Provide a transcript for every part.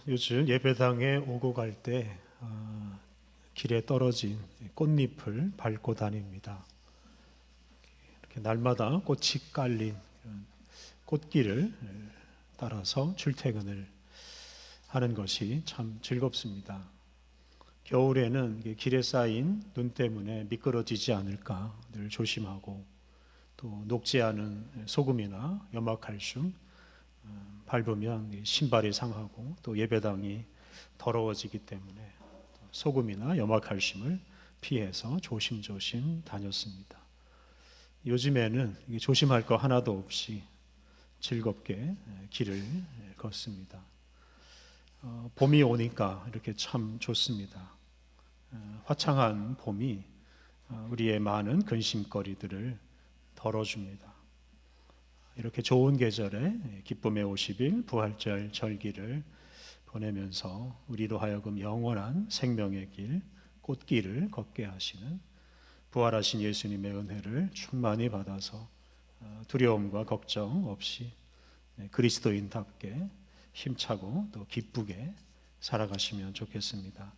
요즘 예배당에 오고 갈 때 길에 떨어진 꽃잎을 밟고 다닙니다. 이렇게 날마다 꽃이 깔린 이런 꽃길을 따라서 출퇴근을 하는 것이 참 즐겁습니다. 겨울에는 이게 길에 쌓인 눈 때문에 미끄러지지 않을까 늘 조심하고, 또 녹지 않은 소금이나 염화칼슘 밟으면 신발이 상하고 또 예배당이 더러워지기 때문에 소금이나 염화칼슘을 피해서 조심조심 다녔습니다. 요즘에는 조심할 거 하나도 없이 즐겁게 길을 걷습니다. 봄이 오니까 이렇게 참 좋습니다. 화창한 봄이 우리의 많은 근심거리들을 덜어줍니다. 이렇게 좋은 계절에 기쁨의 50일 부활절 절기를 보내면서 우리로 하여금 영원한 생명의 길, 꽃길을 걷게 하시는 부활하신 예수님의 은혜를 충만히 받아서 두려움과 걱정 없이 그리스도인답게 힘차고 또 기쁘게 살아가시면 좋겠습니다.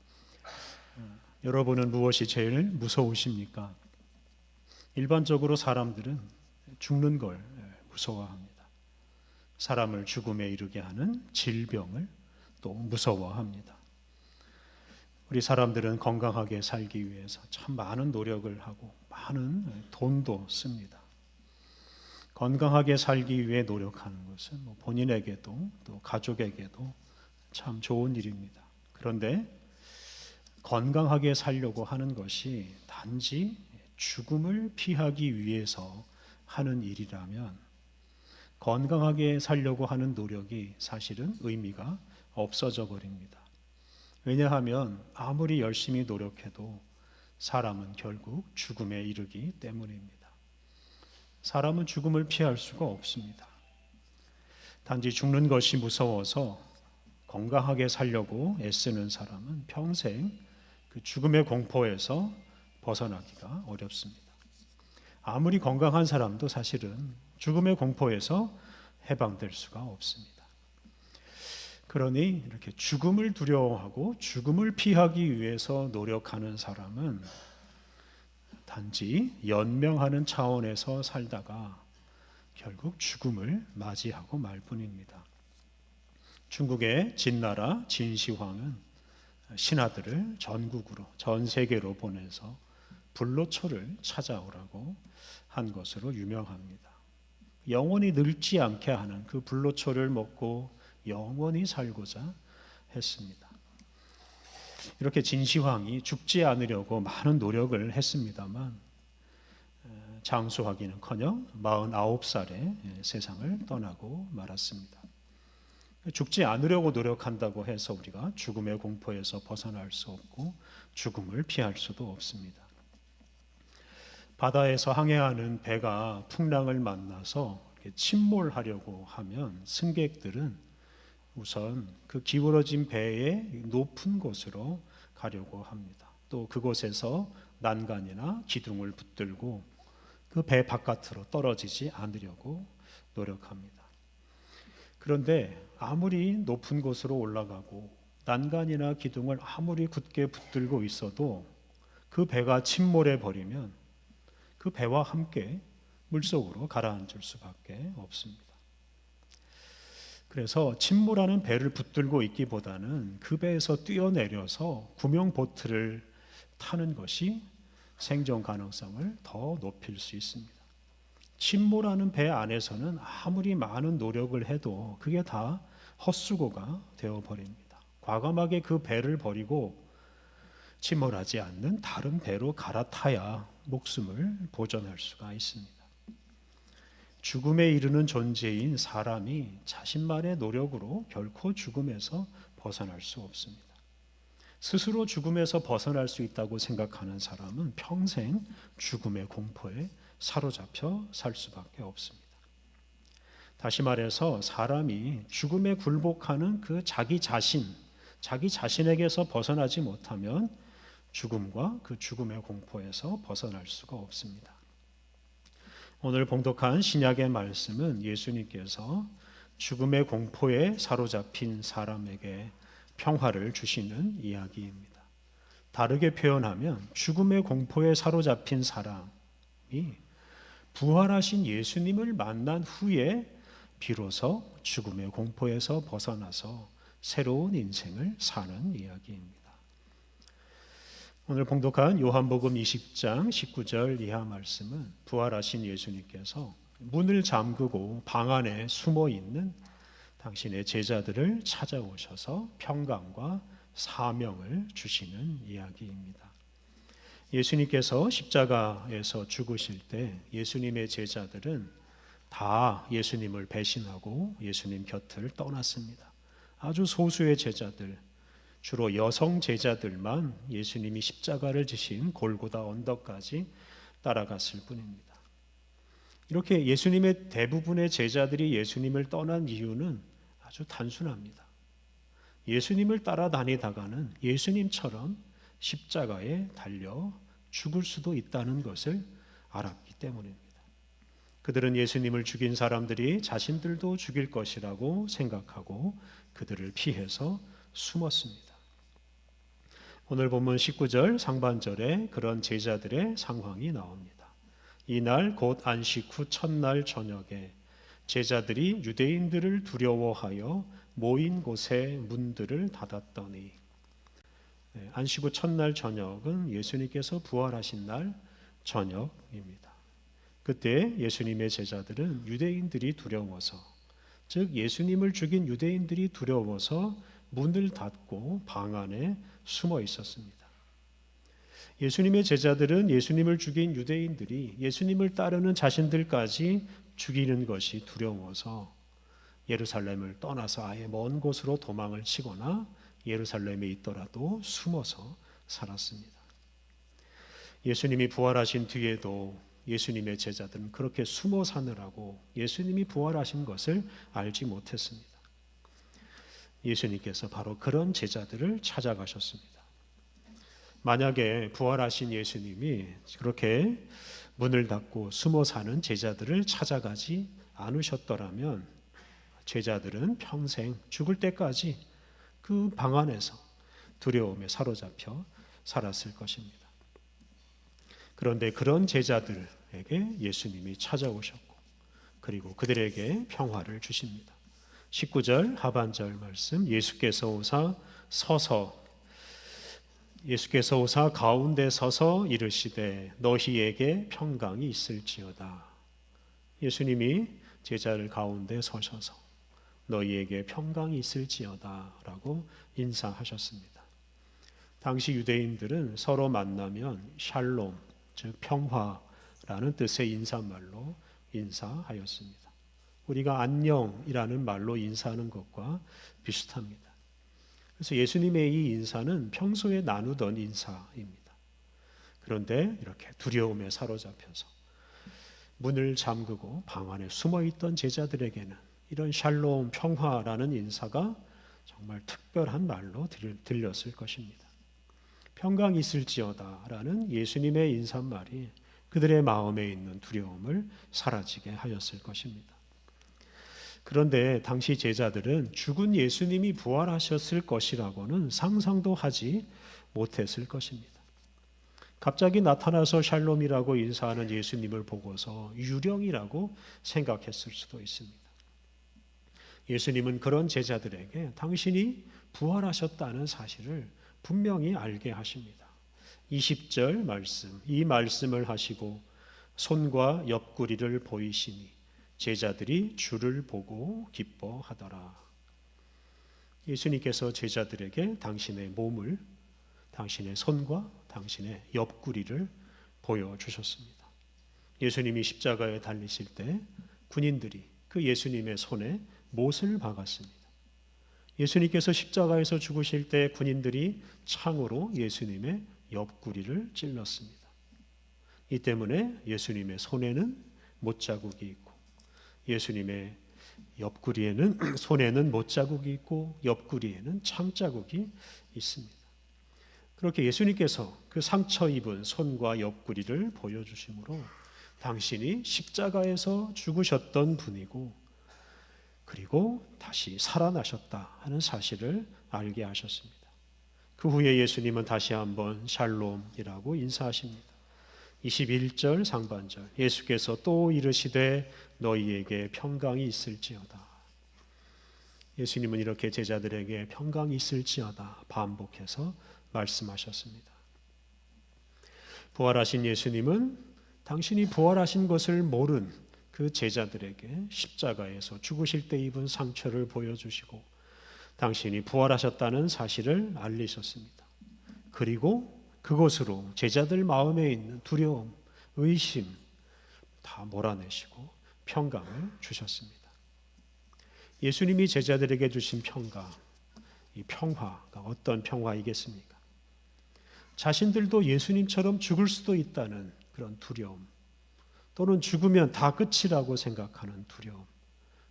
여러분은 무엇이 제일 무서우십니까? 일반적으로 사람들은 죽는 걸 무서워합니다. 사람을 죽음에 이르게 하는 질병을 또 무서워합니다. 우리 사람들은 건강하게 살기 위해서 참 많은 노력을 하고 많은 돈도 씁니다. 건강하게 살기 위해 노력하는 것은 본인에게도 또 가족에게도 참 좋은 일입니다. 그런데 건강하게 살려고 하는 것이 단지 죽음을 피하기 위해서 하는 일이라면 건강하게 살려고 하는 노력이 사실은 의미가 없어져 버립니다. 왜냐하면 아무리 열심히 노력해도 사람은 결국 죽음에 이르기 때문입니다. 사람은 죽음을 피할 수가 없습니다. 단지 죽는 것이 무서워서 건강하게 살려고 애쓰는 사람은 평생 그 죽음의 공포에서 벗어나기가 어렵습니다. 아무리 건강한 사람도 사실은 죽음의 공포에서 해방될 수가 없습니다. 그러니 이렇게 죽음을 두려워하고 죽음을 피하기 위해서 노력하는 사람은 단지 연명하는 차원에서 살다가 결국 죽음을 맞이하고 말 뿐입니다. 중국의 진나라 진시황은 신하들을 전국으로 전 세계로 보내서 불로초를 찾아오라고 한 것으로 유명합니다. 영원히 늙지 않게 하는 그 불로초를 먹고 영원히 살고자 했습니다. 이렇게 진시황이 죽지 않으려고 많은 노력을 했습니다만 장수하기는커녕 49살에 세상을 떠나고 말았습니다. 죽지 않으려고 노력한다고 해서 우리가 죽음의 공포에서 벗어날 수 없고 죽음을 피할 수도 없습니다. 바다에서 항해하는 배가 풍랑을 만나서 침몰하려고 하면 승객들은 우선 그 기울어진 배의 높은 곳으로 가려고 합니다. 또 그곳에서 난간이나 기둥을 붙들고 그 배 바깥으로 떨어지지 않으려고 노력합니다. 그런데 아무리 높은 곳으로 올라가고 난간이나 기둥을 아무리 굳게 붙들고 있어도 그 배가 침몰해 버리면 그 배와 함께 물속으로 가라앉을 수밖에 없습니다. 그래서 침몰하는 배를 붙들고 있기보다는 그 배에서 뛰어내려서 구명보트를 타는 것이 생존 가능성을 더 높일 수 있습니다. 침몰하는 배 안에서는 아무리 많은 노력을 해도 그게 다 헛수고가 되어버립니다. 과감하게 그 배를 버리고 침몰하지 않는 다른 배로 갈아타야 목숨을 보존할 수가 있습니다. 죽음에 이르는 존재인 사람이 자신만의 노력으로 결코 죽음에서 벗어날 수 없습니다. 스스로 죽음에서 벗어날 수 있다고 생각하는 사람은 평생 죽음의 공포에 사로잡혀 살 수밖에 없습니다. 다시 말해서 사람이 죽음에 굴복하는 그 자기 자신에게서 벗어나지 못하면 죽음과 그 죽음의 공포에서 벗어날 수가 없습니다. 오늘 봉독한 신약의 말씀은 예수님께서 죽음의 공포에 사로잡힌 사람에게 평화를 주시는 이야기입니다. 다르게 표현하면 죽음의 공포에 사로잡힌 사람이 부활하신 예수님을 만난 후에 비로소 죽음의 공포에서 벗어나서 새로운 인생을 사는 이야기입니다. 오늘 봉독한 요한복음 20장 19절 이하 말씀은 부활하신 예수님께서 문을 잠그고 방 안에 숨어 있는 당신의 제자들을 찾아오셔서 평강과 사명을 주시는 이야기입니다. 예수님께서 십자가에서 죽으실 때 예수님의 제자들은 다 예수님을 배신하고 예수님 곁을 떠났습니다. 아주 소수의 제자들, 주로 여성 제자들만 예수님이 십자가를 지신 골고다 언덕까지 따라갔을 뿐입니다. 이렇게 예수님의 대부분의 제자들이 예수님을 떠난 이유는 아주 단순합니다. 예수님을 따라다니다가는 예수님처럼 십자가에 달려 죽을 수도 있다는 것을 알았기 때문입니다. 그들은 예수님을 죽인 사람들이 자신들도 죽일 것이라고 생각하고 그들을 피해서 숨었습니다. 오늘 본문 19절 상반절에 그런 제자들의 상황이 나옵니다. 이날 곧 안식 후 첫날 저녁에 제자들이 유대인들을 두려워하여 모인 곳에 문들을 닫았더니, 안식 후 첫날 저녁은 예수님께서 부활하신 날 저녁입니다. 그때 예수님의 제자들은 유대인들이 두려워서, 즉 예수님을 죽인 유대인들이 두려워서 문을 닫고 방 안에 숨어 있었습니다. 예수님의 제자들은 예수님을 죽인 유대인들이 예수님을 따르는 자신들까지 죽이는 것이 두려워서 예루살렘을 떠나서 아예 먼 곳으로 도망을 치거나 예루살렘에 있더라도 숨어서 살았습니다. 예수님이 부활하신 뒤에도 예수님의 제자들은 그렇게 숨어 사느라고 예수님이 부활하신 것을 알지 못했습니다. 예수님께서 바로 그런 제자들을 찾아가셨습니다. 만약에 부활하신 예수님이 그렇게 문을 닫고 숨어 사는 제자들을 찾아가지 않으셨더라면 제자들은 평생 죽을 때까지 그 방 안에서 두려움에 사로잡혀 살았을 것입니다. 그런데 그런 제자들에게 예수님이 찾아오셨고 그리고 그들에게 평화를 주십니다. 19절 하반절 말씀, 예수께서 오사 가운데 서서 이르시되 너희에게 평강이 있을지어다. 예수님이 제자를 가운데 서셔서 너희에게 평강이 있을지어다 라고 인사하셨습니다. 당시 유대인들은 서로 만나면 샬롬, 즉 평화라는 뜻의 인사말로 인사하였습니다. 우리가 안녕이라는 말로 인사하는 것과 비슷합니다. 그래서 예수님의 이 인사는 평소에 나누던 인사입니다. 그런데 이렇게 두려움에 사로잡혀서 문을 잠그고 방 안에 숨어있던 제자들에게는 이런 샬롬, 평화라는 인사가 정말 특별한 말로 들렸을 것입니다. 평강이 있을지어다 라는 예수님의 인사말이 그들의 마음에 있는 두려움을 사라지게 하였을 것입니다. 그런데 당시 제자들은 죽은 예수님이 부활하셨을 것이라고는 상상도 하지 못했을 것입니다. 갑자기 나타나서 샬롬이라고 인사하는 예수님을 보고서 유령이라고 생각했을 수도 있습니다. 예수님은 그런 제자들에게 당신이 부활하셨다는 사실을 분명히 알게 하십니다. 20절 말씀, 이 말씀을 하시고 손과 옆구리를 보이시니 제자들이 주를 보고 기뻐하더라. 예수님께서 제자들에게 당신의 몸을, 당신의 손과 당신의 옆구리를 보여주셨습니다. 예수님이 십자가에 달리실 때 군인들이 그 예수님의 손에 못을 박았습니다. 예수님께서 십자가에서 죽으실 때 군인들이 창으로 예수님의 옆구리를 찔렀습니다. 이 때문에 예수님의 손에는 못자국이 있고 예수님의 옆구리에는 손에는 못자국이 있고 옆구리에는 창자국이 있습니다. 그렇게 예수님께서 그 상처 입은 손과 옆구리를 보여주심으로 당신이 십자가에서 죽으셨던 분이고 그리고 다시 살아나셨다 하는 사실을 알게 하셨습니다. 그 후에 예수님은 다시 한번 샬롬이라고 인사하십니다. 21절 상반절, 예수께서 또 이르시되 너희에게 평강이 있을지어다. 예수님은 이렇게 제자들에게 평강이 있을지어다 반복해서 말씀하셨습니다. 부활하신 예수님은 당신이 부활하신 것을 모른 그 제자들에게 십자가에서 죽으실 때 입은 상처를 보여주시고 당신이 부활하셨다는 사실을 알리셨습니다. 그리고 그것으로 제자들 마음에 있는 두려움, 의심 다 몰아내시고 평강을 주셨습니다. 예수님이 제자들에게 주신 평강, 이 평화가 어떤 평화이겠습니까? 자신들도 예수님처럼 죽을 수도 있다는 그런 두려움, 또는 죽으면 다 끝이라고 생각하는 두려움,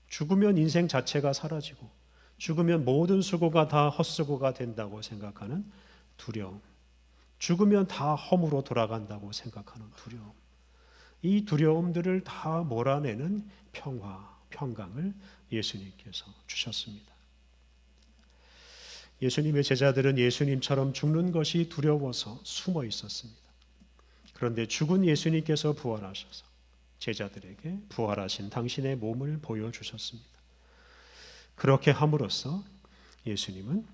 죽으면 인생 자체가 사라지고 죽으면 모든 수고가 다 헛수고가 된다고 생각하는 두려움, 죽으면 다 험으로 돌아간다고 생각하는 두려움, 이 두려움들을 다 몰아내는 평화, 평강을 예수님께서 주셨습니다. 예수님의 제자들은 예수님처럼 죽는 것이 두려워서 숨어 있었습니다. 그런데 죽은 예수님께서 부활하셔서 제자들에게 부활하신 당신의 몸을 보여주셨습니다. 그렇게 함으로써 예수님은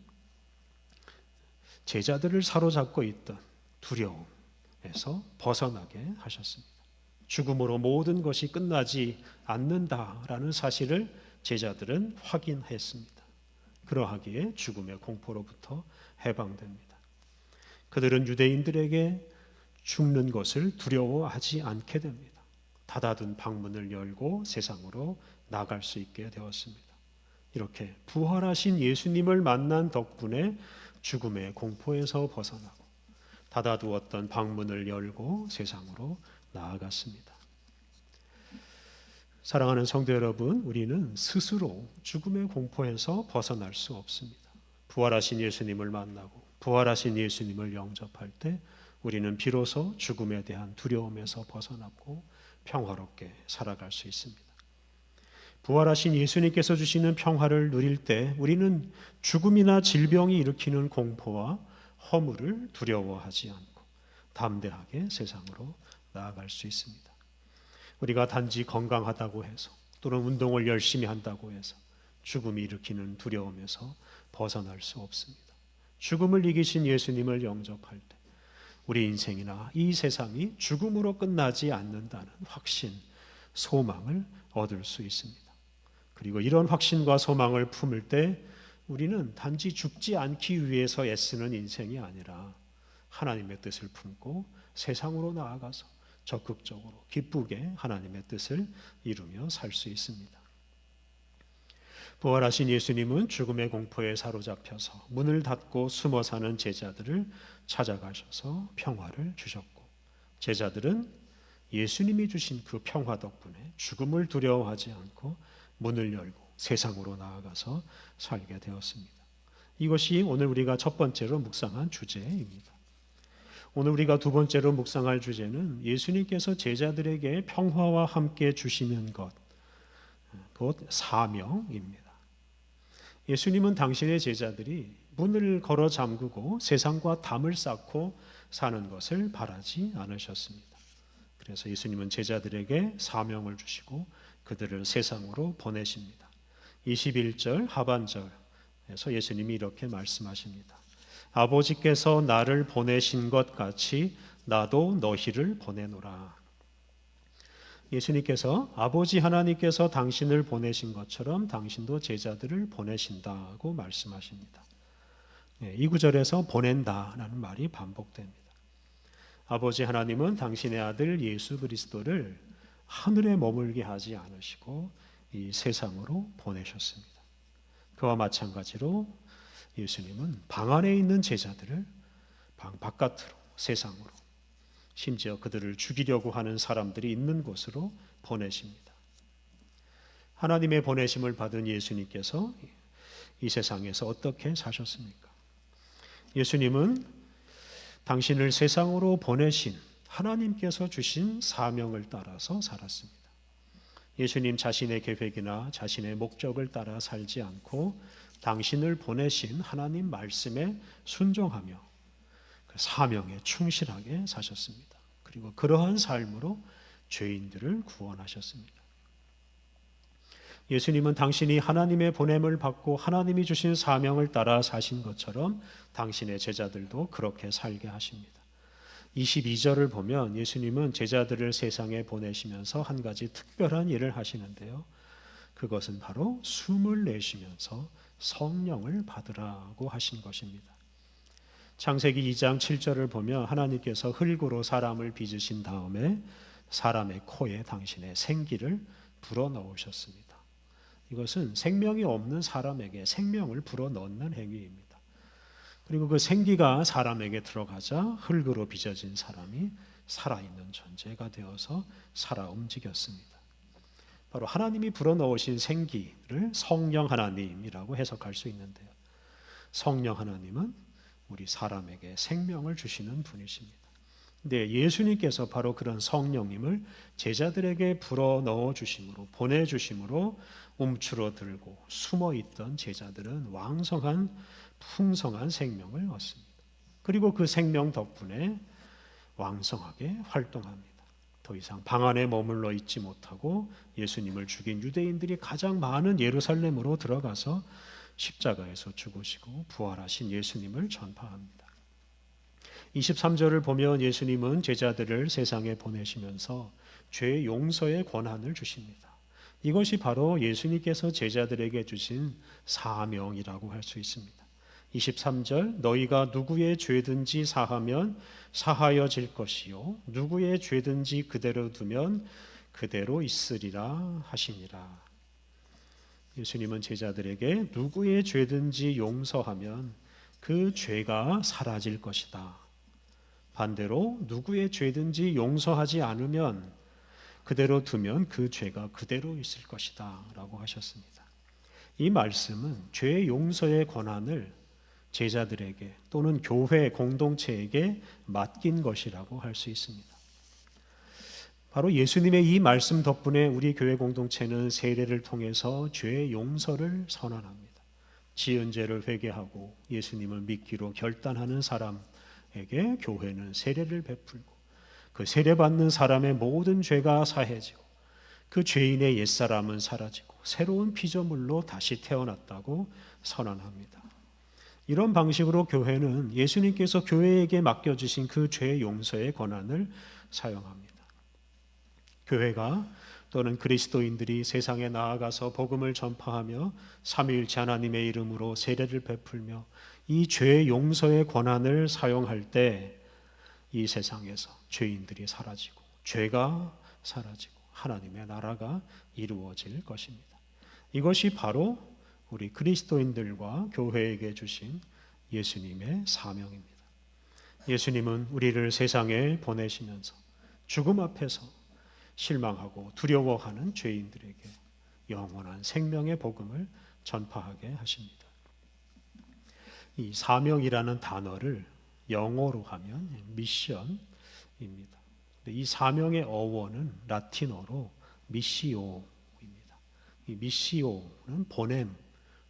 제자들을 사로잡고 있던 두려움에서 벗어나게 하셨습니다. 죽음으로 모든 것이 끝나지 않는다라는 사실을 제자들은 확인했습니다. 그러하기에 죽음의 공포로부터 해방됩니다. 그들은 유대인들에게 죽는 것을 두려워하지 않게 됩니다. 닫아둔 방문을 열고 세상으로 나갈 수 있게 되었습니다. 이렇게 부활하신 예수님을 만난 덕분에 죽음의 공포에서 벗어나고 닫아두었던 방문을 열고 세상으로 나아갔습니다. 사랑하는 성도 여러분, 우리는 스스로 죽음의 공포에서 벗어날 수 없습니다. 부활하신 예수님을 만나고 부활하신 예수님을 영접할 때 우리는 비로소 죽음에 대한 두려움에서 벗어나고 평화롭게 살아갈 수 있습니다. 부활하신 예수님께서 주시는 평화를 누릴 때 우리는 죽음이나 질병이 일으키는 공포와 허물을 두려워하지 않고 담대하게 세상으로 나아갈 수 있습니다. 우리가 단지 건강하다고 해서 또는 운동을 열심히 한다고 해서 죽음이 일으키는 두려움에서 벗어날 수 없습니다. 죽음을 이기신 예수님을 영접할 때 우리 인생이나 이 세상이 죽음으로 끝나지 않는다는 확신, 소망을 얻을 수 있습니다. 그리고 이런 확신과 소망을 품을 때 우리는 단지 죽지 않기 위해서 애쓰는 인생이 아니라 하나님의 뜻을 품고 세상으로 나아가서 적극적으로 기쁘게 하나님의 뜻을 이루며 살 수 있습니다. 부활하신 예수님은 죽음의 공포에 사로잡혀서 문을 닫고 숨어 사는 제자들을 찾아가셔서 평화를 주셨고 제자들은 예수님이 주신 그 평화 덕분에 죽음을 두려워하지 않고 문을 열고 세상으로 나아가서 살게 되었습니다. 이것이 오늘 우리가 첫 번째로 묵상한 주제입니다. 오늘 우리가 두 번째로 묵상할 주제는 예수님께서 제자들에게 평화와 함께 주시는 것, 곧 사명입니다. 예수님은 당신의 제자들이 문을 걸어 잠그고 세상과 담을 쌓고 사는 것을 바라지 않으셨습니다. 그래서 예수님은 제자들에게 사명을 주시고 그들을 세상으로 보내십니다. 21절 하반절에서 예수님이 이렇게 말씀하십니다. 아버지께서 나를 보내신 것 같이 나도 너희를 보내노라. 예수님께서 아버지 하나님께서 당신을 보내신 것처럼 당신도 제자들을 보내신다고 말씀하십니다. 이 구절에서 보낸다라는 말이 반복됩니다. 아버지 하나님은 당신의 아들 예수 그리스도를 하늘에 머물게 하지 않으시고 이 세상으로 보내셨습니다. 그와 마찬가지로 예수님은 방 안에 있는 제자들을 방 바깥으로 세상으로 심지어 그들을 죽이려고 하는 사람들이 있는 곳으로 보내십니다. 하나님의 보내심을 받은 예수님께서 이 세상에서 어떻게 사셨습니까? 예수님은 당신을 세상으로 보내신 하나님께서 주신 사명을 따라서 살았습니다. 예수님 자신의 계획이나 자신의 목적을 따라 살지 않고 당신을 보내신 하나님 말씀에 순종하며 그 사명에 충실하게 사셨습니다. 그리고 그러한 삶으로 죄인들을 구원하셨습니다. 예수님은 당신이 하나님의 보냄을 받고 하나님이 주신 사명을 따라 사신 것처럼 당신의 제자들도 그렇게 살게 하십니다. 22절을 보면 예수님은 제자들을 세상에 보내시면서 한 가지 특별한 일을 하시는데요. 그것은 바로 숨을 내쉬면서 성령을 받으라고 하신 것입니다. 창세기 2장 7절을 보면 하나님께서 흙으로 사람을 빚으신 다음에 사람의 코에 당신의 생기를 불어넣으셨습니다. 이것은 생명이 없는 사람에게 생명을 불어넣는 행위입니다. 그리고 그 생기가 사람에게 들어가자 흙으로 빚어진 사람이 살아있는 존재가 되어서 살아 움직였습니다. 바로 하나님이 불어넣으신 생기를 성령 하나님이라고 해석할 수 있는데요. 성령 하나님은 우리 사람에게 생명을 주시는 분이십니다. 근데 예수님께서 바로 그런 성령님을 제자들에게 불어넣어 주심으로, 보내주심으로 움츠러들고 숨어있던 제자들은 왕성한 풍성한 생명을 얻습니다. 그리고 그 생명 덕분에 왕성하게 활동합니다. 더 이상 방 안에 머물러 있지 못하고 예수님을 죽인 유대인들이 가장 많은 예루살렘으로 들어가서 십자가에서 죽으시고 부활하신 예수님을 전파합니다. 23절을 보면 예수님은 제자들을 세상에 보내시면서 죄 용서의 권한을 주십니다. 이것이 바로 예수님께서 제자들에게 주신 사명이라고 할 수 있습니다. 23절 너희가 누구의 죄든지 사하면 사하여질 것이요 누구의 죄든지 그대로 두면 그대로 있으리라 하시니라. 예수님은 제자들에게 누구의 죄든지 용서하면 그 죄가 사라질 것이다. 반대로 누구의 죄든지 용서하지 않으면 그대로 두면 그 죄가 그대로 있을 것이다 라고 하셨습니다. 이 말씀은 죄 용서의 권한을 제자들에게 또는 교회 공동체에게 맡긴 것이라고 할 수 있습니다. 바로 예수님의 이 말씀 덕분에 우리 교회 공동체는 세례를 통해서 죄 용서를 선언합니다. 지은 죄를 회개하고 예수님을 믿기로 결단하는 사람에게 교회는 세례를 베풀고 그 세례받는 사람의 모든 죄가 사해지고 그 죄인의 옛사람은 사라지고 새로운 피조물로 다시 태어났다고 선언합니다. 이런 방식으로 교회는 예수님께서 교회에게 맡겨주신 그 죄 용서의 권한을 사용합니다. 교회가 또는 그리스도인들이 세상에 나아가서 복음을 전파하며 삼위일체 하나님의 이름으로 세례를 베풀며 이 죄 용서의 권한을 사용할 때 이 세상에서 죄인들이 사라지고 죄가 사라지고 하나님의 나라가 이루어질 것입니다. 이것이 바로 우리 그리스도인들과 교회에게 주신 예수님의 사명입니다. 예수님은 우리를 세상에 보내시면서 죽음 앞에서 실망하고 두려워하는 죄인들에게 영원한 생명의 복음을 전파하게 하십니다. 이 사명이라는 단어를 영어로 하면 미션입니다. 이 사명의 어원은 라틴어로 미시오입니다. 이 미시오는 보냄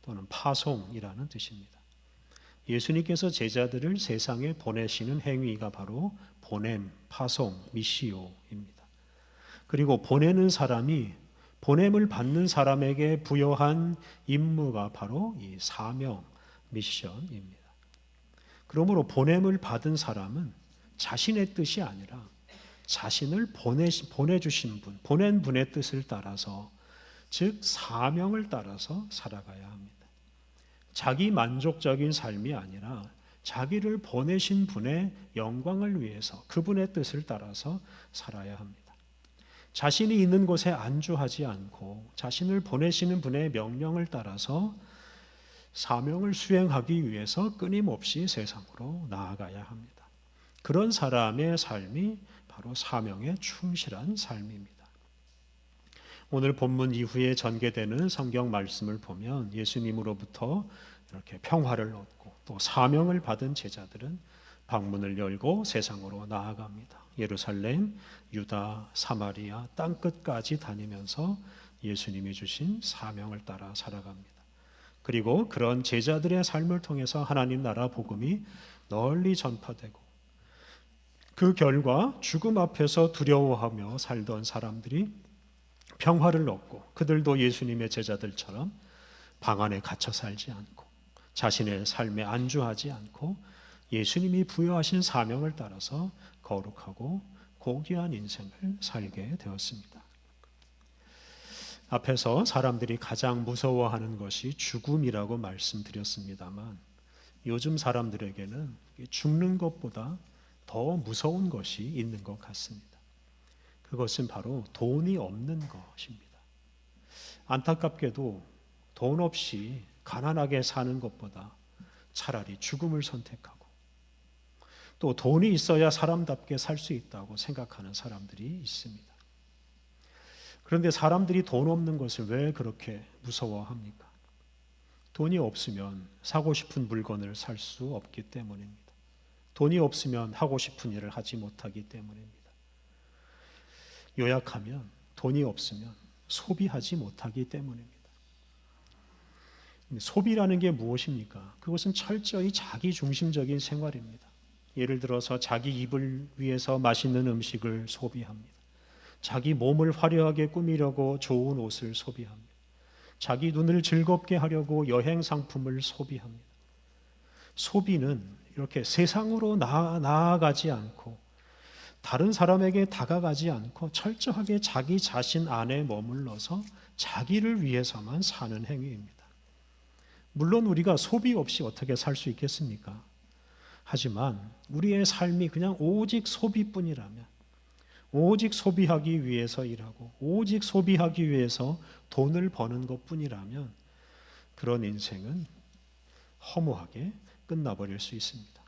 또는 파송이라는 뜻입니다. 예수님께서 제자들을 세상에 보내시는 행위가 바로 보냄, 파송, 미시오입니다. 그리고 보내는 사람이 보냄을 받는 사람에게 부여한 임무가 바로 이 사명, 미션입니다. 그러므로 보냄을 받은 사람은 자신의 뜻이 아니라 자신을 보내주신 분, 보낸 분의 뜻을 따라서, 즉 사명을 따라서 살아가야 합니다. 자기 만족적인 삶이 아니라 자기를 보내신 분의 영광을 위해서 그분의 뜻을 따라서 살아야 합니다. 자신이 있는 곳에 안주하지 않고 자신을 보내시는 분의 명령을 따라서 사명을 수행하기 위해서 끊임없이 세상으로 나아가야 합니다. 그런 사람의 삶이 바로 사명에 충실한 삶입니다. 오늘 본문 이후에 전개되는 성경 말씀을 보면 예수님으로부터 이렇게 평화를 얻고 또 사명을 받은 제자들은 방문을 열고 세상으로 나아갑니다. 예루살렘, 유다, 사마리아 땅끝까지 다니면서 예수님이 주신 사명을 따라 살아갑니다. 그리고 그런 제자들의 삶을 통해서 하나님 나라 복음이 널리 전파되고, 그 결과 죽음 앞에서 두려워하며 살던 사람들이 평화를 얻고, 그들도 예수님의 제자들처럼 방 안에 갇혀 살지 않고 자신의 삶에 안주하지 않고 예수님이 부여하신 사명을 따라서 거룩하고 고귀한 인생을 살게 되었습니다. 앞에서 사람들이 가장 무서워하는 것이 죽음이라고 말씀드렸습니다만, 요즘 사람들에게는 죽는 것보다 더 무서운 것이 있는 것 같습니다. 그것은 바로 돈이 없는 것입니다. 안타깝게도 돈 없이 가난하게 사는 것보다 차라리 죽음을 선택하고, 또 돈이 있어야 사람답게 살 수 있다고 생각하는 사람들이 있습니다. 그런데 사람들이 돈 없는 것을 왜 그렇게 무서워합니까? 돈이 없으면 사고 싶은 물건을 살 수 없기 때문입니다. 돈이 없으면 하고 싶은 일을 하지 못하기 때문입니다. 요약하면 돈이 없으면 소비하지 못하기 때문입니다. 소비라는 게 무엇입니까? 그것은 철저히 자기 중심적인 생활입니다. 예를 들어서 자기 입을 위해서 맛있는 음식을 소비합니다. 자기 몸을 화려하게 꾸미려고 좋은 옷을 소비합니다. 자기 눈을 즐겁게 하려고 여행 상품을 소비합니다. 소비는 이렇게 세상으로 나아가지 않고 다른 사람에게 다가가지 않고 철저하게 자기 자신 안에 머물러서 자기를 위해서만 사는 행위입니다. 물론 우리가 소비 없이 어떻게 살 수 있겠습니까? 하지만 우리의 삶이 그냥 오직 소비뿐이라면, 오직 소비하기 위해서 일하고 오직 소비하기 위해서 돈을 버는 것뿐이라면 그런 인생은 허무하게 끝나버릴 수 있습니다.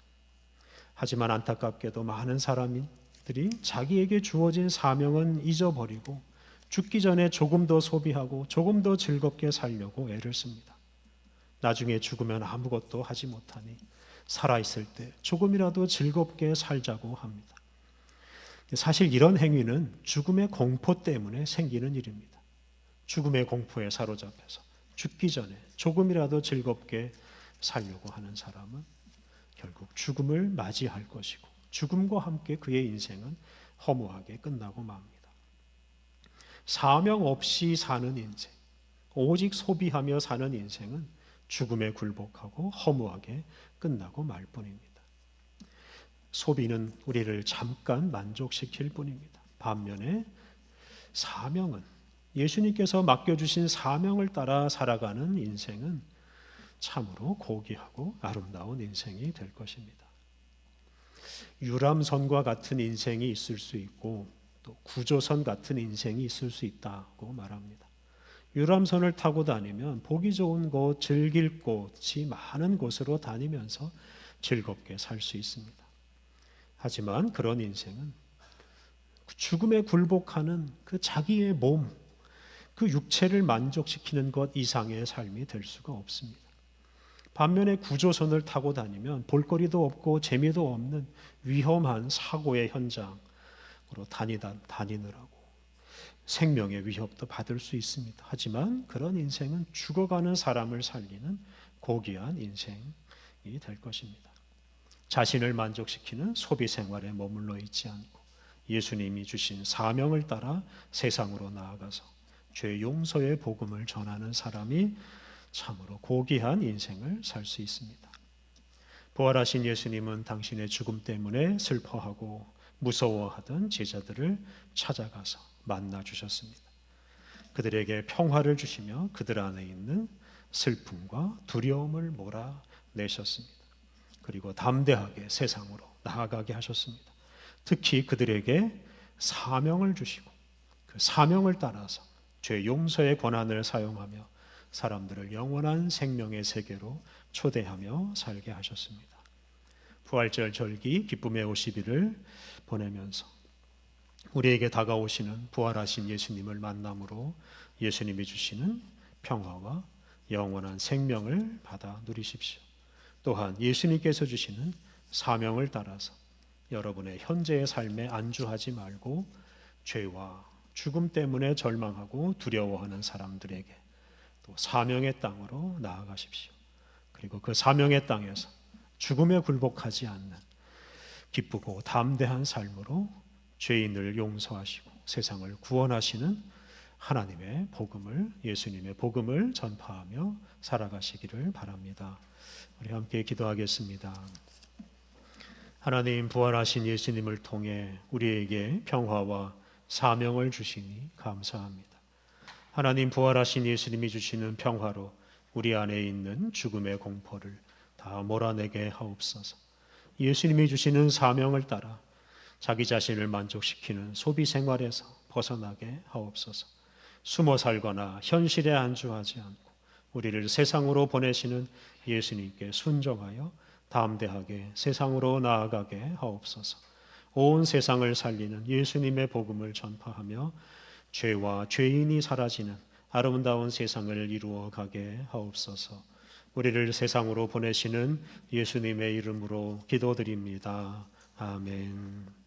하지만 안타깝게도 많은 사람들이 자기에게 주어진 사명은 잊어버리고 죽기 전에 조금 더 소비하고 조금 더 즐겁게 살려고 애를 씁니다. 나중에 죽으면 아무것도 하지 못하니 살아있을 때 조금이라도 즐겁게 살자고 합니다. 사실 이런 행위는 죽음의 공포 때문에 생기는 일입니다. 죽음의 공포에 사로잡혀서 죽기 전에 조금이라도 즐겁게 살려고 하는 사람은 결국 죽음을 맞이할 것이고, 죽음과 함께 그의 인생은 허무하게 끝나고 맙니다. 사명 없이 사는 인생, 오직 소비하며 사는 인생은 죽음에 굴복하고 허무하게 끝나고 말 뿐입니다. 소비는 우리를 잠깐 만족시킬 뿐입니다. 반면에 사명은, 예수님께서 맡겨주신 사명을 따라 살아가는 인생은 참으로 고귀하고 아름다운 인생이 될 것입니다. 유람선과 같은 인생이 있을 수 있고 또 구조선 같은 인생이 있을 수 있다고 말합니다. 유람선을 타고 다니면 보기 좋은 곳, 즐길 곳이 많은 곳으로 다니면서 즐겁게 살 수 있습니다. 하지만 그런 인생은 죽음에 굴복하는 그 자기의 몸, 그 육체를 만족시키는 것 이상의 삶이 될 수가 없습니다. 반면에 구조선을 타고 다니면 볼거리도 없고 재미도 없는 위험한 사고의 현장으로 다니느라고 생명의 위협도 받을 수 있습니다. 하지만 그런 인생은 죽어가는 사람을 살리는 고귀한 인생이 될 것입니다. 자신을 만족시키는 소비 생활에 머물러 있지 않고 예수님이 주신 사명을 따라 세상으로 나아가서 죄 용서의 복음을 전하는 사람이 참으로 고귀한 인생을 살 수 있습니다. 부활하신 예수님은 당신의 죽음 때문에 슬퍼하고 무서워하던 제자들을 찾아가서 만나 주셨습니다. 그들에게 평화를 주시며 그들 안에 있는 슬픔과 두려움을 몰아내셨습니다. 그리고 담대하게 세상으로 나아가게 하셨습니다. 특히 그들에게 사명을 주시고 그 사명을 따라서 죄 용서의 권한을 사용하며 사람들을 영원한 생명의 세계로 초대하며 살게 하셨습니다. 부활절 절기 기쁨의 50일을 보내면서 우리에게 다가오시는 부활하신 예수님을 만남으로 예수님이 주시는 평화와 영원한 생명을 받아 누리십시오. 또한 예수님께서 주시는 사명을 따라서 여러분의 현재의 삶에 안주하지 말고 죄와 죽음 때문에 절망하고 두려워하는 사람들에게 또 사명의 땅으로 나아가십시오. 그리고 그 사명의 땅에서 죽음에 굴복하지 않는 기쁘고 담대한 삶으로 죄인을 용서하시고 세상을 구원하시는 하나님의 복음을, 예수님의 복음을 전파하며 살아가시기를 바랍니다. 우리 함께 기도하겠습니다. 하나님, 부활하신 예수님을 통해 우리에게 평화와 사명을 주시니 감사합니다. 하나님, 부활하신 예수님이 주시는 평화로 우리 안에 있는 죽음의 공포를 다 몰아내게 하옵소서. 예수님이 주시는 사명을 따라 자기 자신을 만족시키는 소비 생활에서 벗어나게 하옵소서. 숨어 살거나 현실에 안주하지 않고 우리를 세상으로 보내시는 예수님께 순종하여 담대하게 세상으로 나아가게 하옵소서. 온 세상을 살리는 예수님의 복음을 전파하며 죄와 죄인이 사라지는 아름다운 세상을 이루어 가게 하옵소서. 우리를 세상으로 보내시는 예수님의 이름으로 기도드립니다. 아멘.